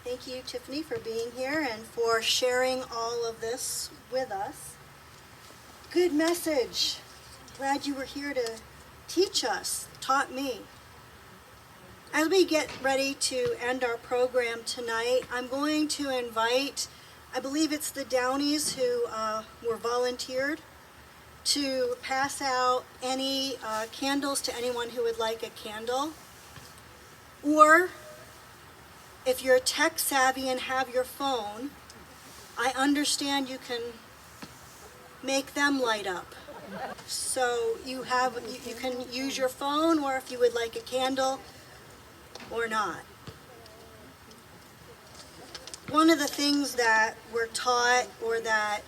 Thank you, Tiffany, for being here and for sharing all of this with us. Good message. Glad you were here to teach us, taught me. As we get ready to end our program tonight, I'm going to invite, I believe it's the Downies who were volunteered, to pass out any candles to anyone who would like a candle. Or if you're tech savvy and have your phone, I understand you can make them light up. So you can use your phone, or if you would like a candle or not. One of the things that we're taught, or that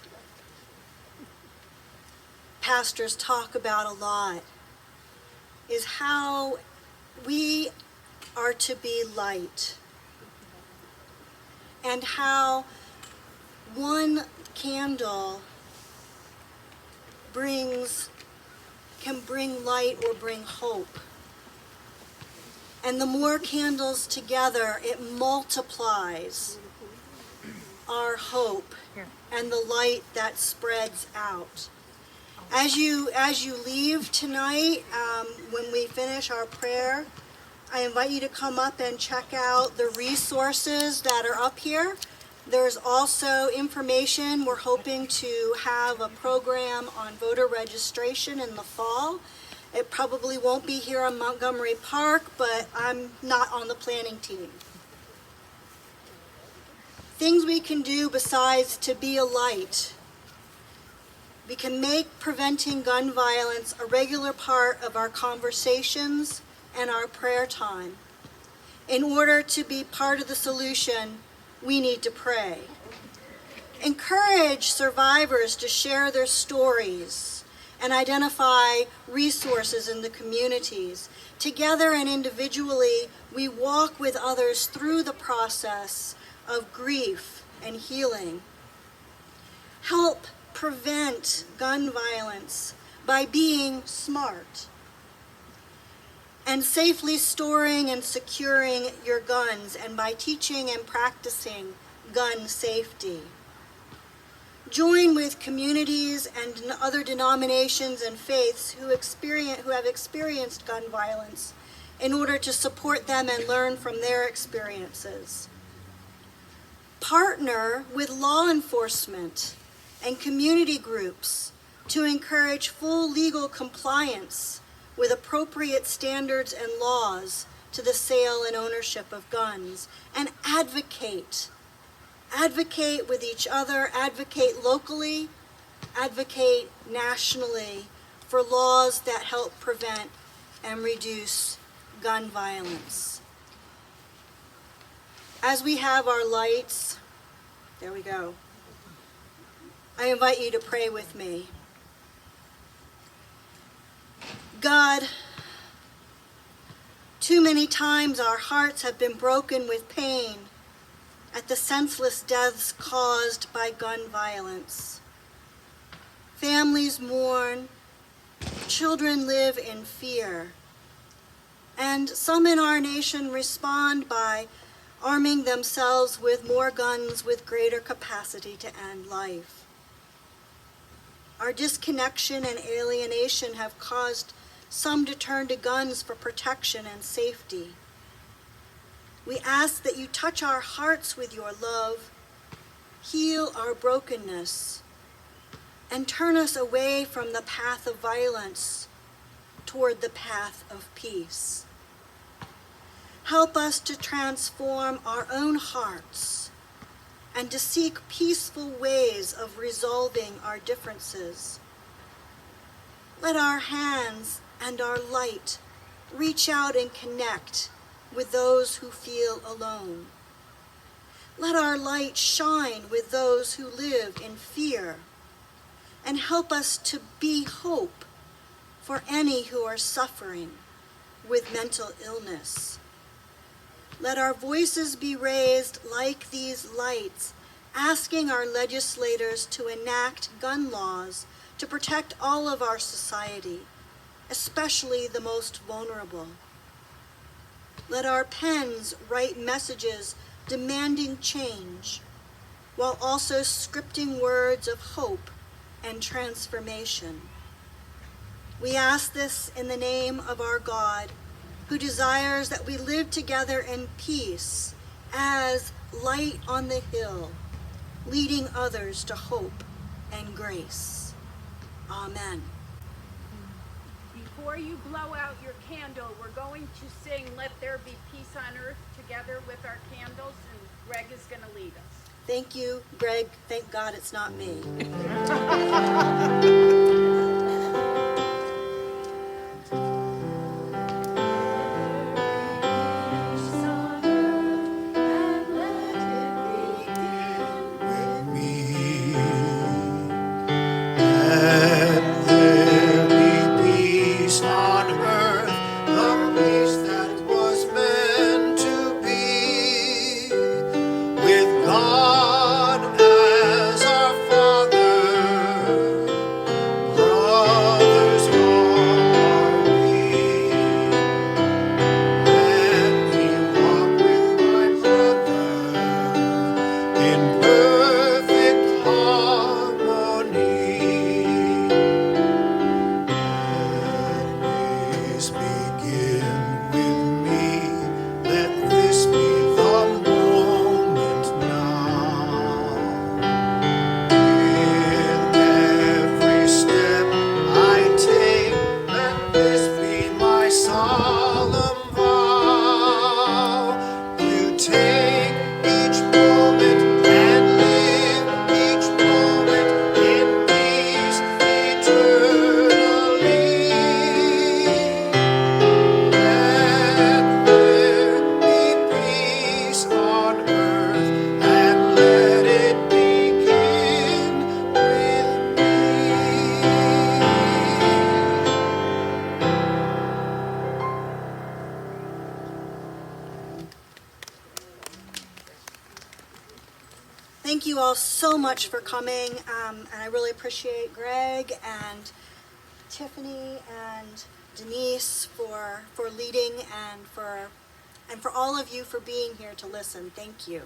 pastors talk about a lot, is how we are to be light, and how one candle can bring light or bring hope. And the more candles together, it multiplies our hope and the light that spreads out. As you leave tonight, when we finish our prayer, I invite you to come up and check out the resources that are up here. There's also information. We're hoping to have a program on voter registration in the fall. It probably won't be here in Montgomery Park, but I'm not on the planning team. Things we can do besides to be a light. We can make preventing gun violence a regular part of our conversations and our prayer time. In order to be part of the solution, we need to pray. Encourage survivors to share their stories and identify resources in the communities. Together and individually, we walk with others through the process of grief and healing. Help prevent gun violence by being smart and safely storing and securing your guns, and by teaching and practicing gun safety. Join with communities and other denominations and faiths who have experienced gun violence in order to support them and learn from their experiences. Partner with law enforcement and community groups to encourage full legal compliance with appropriate standards and laws to the sale and ownership of guns, and advocate. Advocate with each other, advocate locally, advocate nationally for laws that help prevent and reduce gun violence. As we have our lights, there we go. I invite you to pray with me. God, too many times our hearts have been broken with pain at the senseless deaths caused by gun violence. Families mourn, children live in fear, and some in our nation respond by arming themselves with more guns with greater capacity to end life. Our disconnection and alienation have caused some to turn to guns for protection and safety. We ask that you touch our hearts with your love, heal our brokenness, and turn us away from the path of violence toward the path of peace. Help us to transform our own hearts and to seek peaceful ways of resolving our differences. Let our hands and our light reach out and connect with those who feel alone. Let our light shine with those who live in fear, and help us to be hope for any who are suffering with mental illness. Let our voices be raised like these lights, asking our legislators to enact gun laws to protect all of our society, especially the most vulnerable. Let our pens write messages demanding change, while also scripting words of hope and transformation. We ask this in the name of our God, who desires that we live together in peace as light on the hill, leading others to hope and grace. Amen. Before you blow out your candle, we're going to sing Let There Be Peace on Earth together with our candles, and Greg is going to lead us. Thank you, Greg. Thank God it's not me. Thank you all so much for coming, and I really appreciate Greg and Tiffany and Denise for leading and for all of you for being here to listen. Thank you.